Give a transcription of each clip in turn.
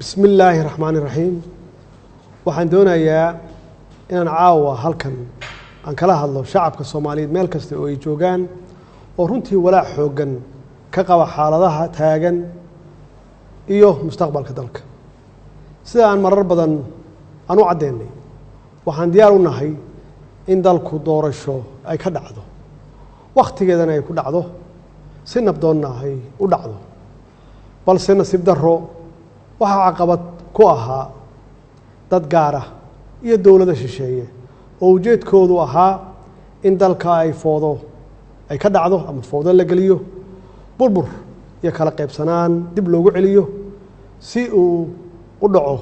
بسم الله الرحمن الرحيم waxaan doonayaa inaan caawa halkan aan kala hadlo shacabka Soomaaliyeed meel kasta oo ay joogaan oo runtii walaac xoogan ka qaba xaaladaha taagan iyo mustaqbalka dalka sida aan marar badan aan u cadeynay waxaan diyaar u nahay in dalku doorasho ay ka dhacdo waqtigeedana ay ku dhacdo si nabdoonna ay u dhacdo balse nasiib darro waxa caqabad ku ahaa dad gaar ah iyo dawladda shisheeye oo ujeedkoodu ahaa in dalka ay foodo ay ka dhacdo ama foodo la galiyo burbur iyo kala qaybsanaan dib loogu celiyo si uu u dhaco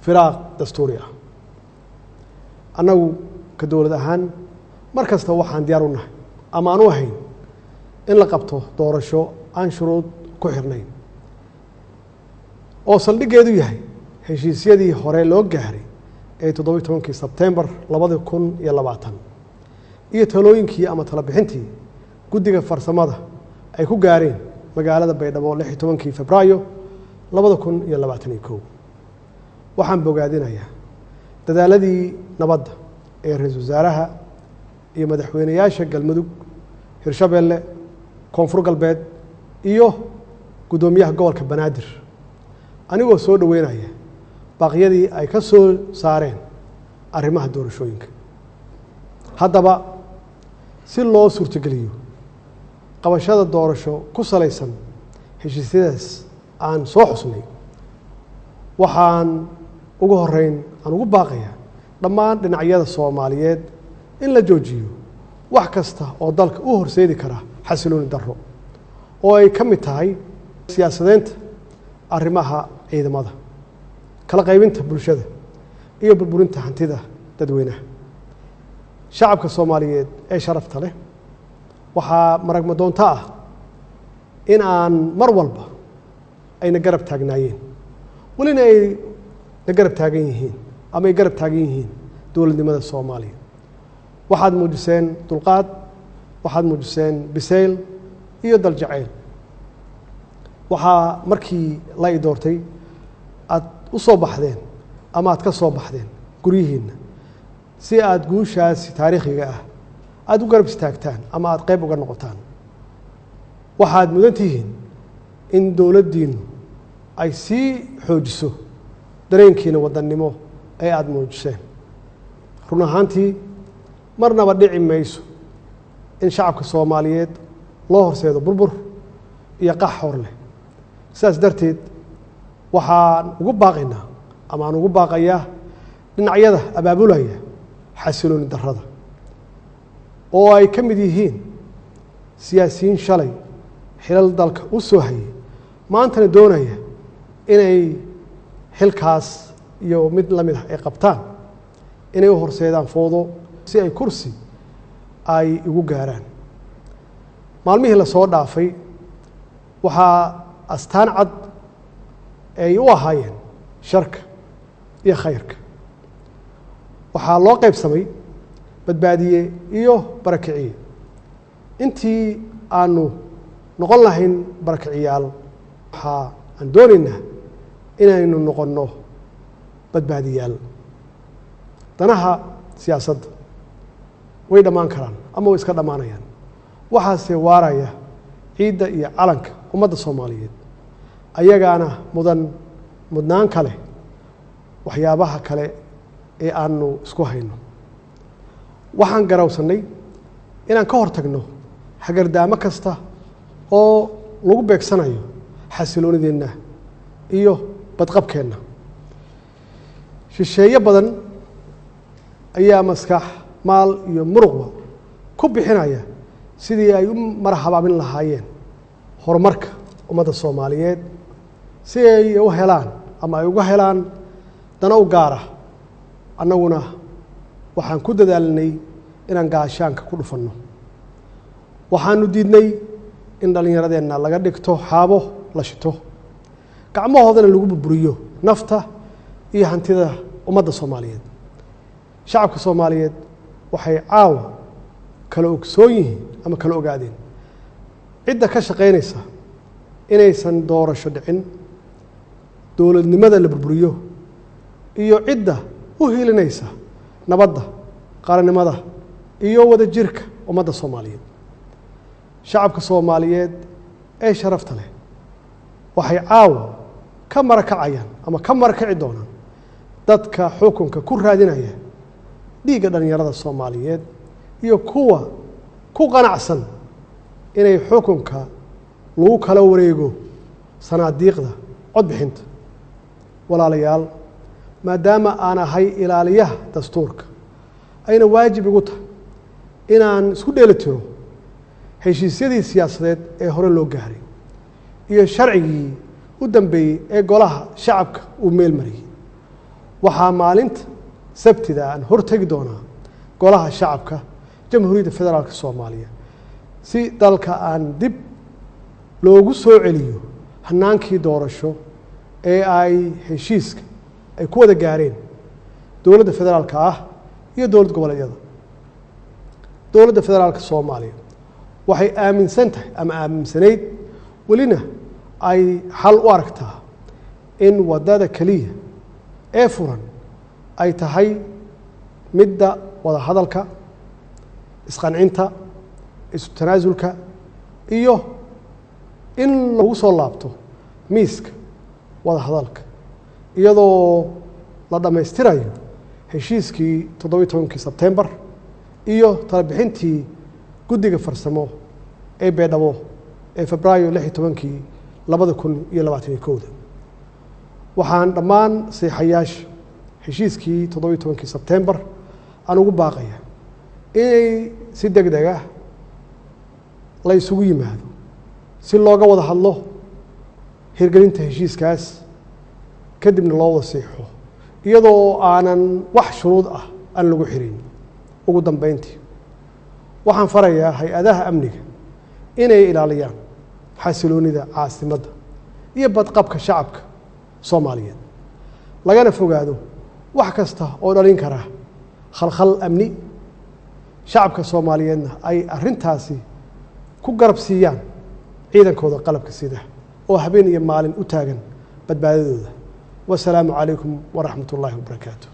firaaq dastuuri ah anagu ka dawlad ahaan markasta waxaan diyaar u nahay ama aan u ahayn in la qabto doorasho aan shuruud ku xirnayn oo saldhigeedu yahay heshiisyadii hore loo gaaray ee 17 Sebtembar 2020 iyo talooyinkii ama tala bixintii guddiga farsamada ay ku gaareen magaalada Baydhabo 16 Febraayo 2021 waxaan bogaadinayaa dadaaladii nabadda ee ra'iisul wasaaraha iyo madaxweynayaasha Galmudug Hirshabeelle Koonfur Galbeed iyo gudoomiyaha gobolka Banaadir anigoo soo dhaweynaya baaqyadii ay ka soo saareen arrimaha doorashooyinka haddaba si loo suurtageliyo qabashada doorasho ku salaysan heshiisyadaas aan soo xusnay waxaan ugu horeyn aan ugu baaqayaa dhammaan dhinacyada Soomaaliyeed in la joojiyo wax kasta oo dalka u horseedi kara xasilooni darro oo ay ka mid tahay siyaasadeynta arrimaha ciidamada kala qaybinta bulshada iyo burburinta hantida dadweynaha shacabka Soomaaliyeed ee sharafta leh waxaa maragma doonta ah in aan mar walba ayna garab taagnaayeen walina ay na garab taagan yihiin ama ay garab taagan yihiin dowladnimada Soomaaliya waxaad muujiseen dulqaad waxaad muujiseen bisayl iyo dal jacayl waxaa markii la doortay aad u soo baxdeen ama aad ka soo baxdeen guriyihiina si aad guushaas taariikhiga ah aad u garab istaagtaan ama aad qayb uga noqotaan waxaad mudan tihiin in dawladdiinu ay sii xoojiso dareenkiina wadannimo ee aad muujiseen run ahaantii marnaba dhici mayso in shacabka Soomaaliyeed loo horseedo burbur iyo qax hor leh sidaas darteed waxaan ugu baaqaynaa ama aan ugu baaqayaa dhinacyada abaabulaya xasilooni darrada oo ay ka mid yihiin siyaasiyiin shalay xilal dalka u soo hayay maantana doonaya inay xilkaas iyo mid la mid ah ay qabtaan inay u horseedaan foodo si ay kursi ay ugu gaaraan maalmihii la soo dhaafay waxaa astaan cad ay u ahaayeen sharka iyo khayrka waxaa loo qaybsamay badbaadiye iyo barakiciye intii aanu noqon lahayn barakiciyaal waxaa aan doonaynaa inaynu noqonno badbaadiyaal danaha siyaasadda way dhammaan karaan ama way iska dhammaanayaan waxaase waaraya ciidda iyo calanka ummadda Soomaaliyeed ayagaana mudnaan kale waxyaabaha kale ee aanu isku hayno waxaan garawsanay inaan ka hortagno hagardaamo kasta oo lagu beegsanayo xasiloonideenna iyo badqabkeenna shisheeye badan ayaa maskax maal iyo muruqba ku bixinaya sidii ay u marhabaabin lahaayeen horumarka ummadda Soomaaliyeed si ay u helaan ama ay uga helaan dana u gaar ah annaguna waxaan ku dadaalnay inaan gaashaanka ku dhufanno waxaanu diidnay in dhalinyaradeenna laga dhigto xaabo la shito gacmahoodana lagu burburiyo nafta iyo hantida ummadda Soomaaliyeed shacabka Soomaaliyeed waxay caawa kala ogsoon yihiin ama kala ogaadeen cidda ka shaqeynaysa inaysan doorasho dhicin dowladnimada la burburiyo iyo cidda u hiilinaysa nabadda qaranimada iyo wadajirka ummadda Soomaaliyeed shacabka Soomaaliyeed ee sharafta leh waxay caawa ka marakacayaan ama ka marakaci doonaan dadka xukunka ku raadinaya dhiigga dhalinyarada Soomaaliyeed iyo kuwa ku qanacsan inay xukunka lagu kala wareego sanaadiiqda codbixinta walaalayaal maadaama aan ahay ilaaliyaha dastuurka ayna waajib igu tahay inaan isku dheelitiro heshiisyadii siyaasadeed ee hore loo gaaray iyo sharcigii u dambeeyey ee golaha shacabka uu meel mariyey waxaa maalinta sabtida aan hortagi doonaa golaha shacabka jamhuuriyadda federaalka Soomaaliya si dalka aan dib loogu soo celiyo hanaankii doorasho ee ay heshiiska ay ku wada gaareen dowladda federaalka ah iyo dowlad goboleedyada dowladda federaalka Soomaaliya waxay aaminsan tahay ama aaminsanayd welina ay xal u aragtaa in wadada kaliya ee furan ay tahay midda wada hadalka isqancinta isu tanaasulka iyo in lagu soo laabto miiska wada hadalka iyadoo la dhammaystirayo heshiiskii 17 Sebtembar iyo tala bixintii guddiga farsamo ee Beedhabo ee Febraayo 16 2021 waxaan dhammaan saxiixayaasha heshiiskii 17 Sebtembar aan ugu baaqaya inay si degdeg ah la isugu yimaado si looga wada hadlo hirgelinta heshiiskaas kadibna loo wada saxiixo iyadoo aanan wax shuruud ah aan lagu xirin ugu dambeyntii waxaan farayaa hay-adaha amniga inay ilaaliyaan xasiloonida caasimadda iyo badqabka shacabka Soomaaliyeed lagana fogaado wax kasta oo dhalin kara khalkhal amni shacabka Soomaaliyeedna ay arrintaasi ku garab siiyaan ciidankooda qalabka sida oo habeen iyo maalin u taagan badbaadadooda wassalaamu calaykum waraxmatullaahi wabarakaatuh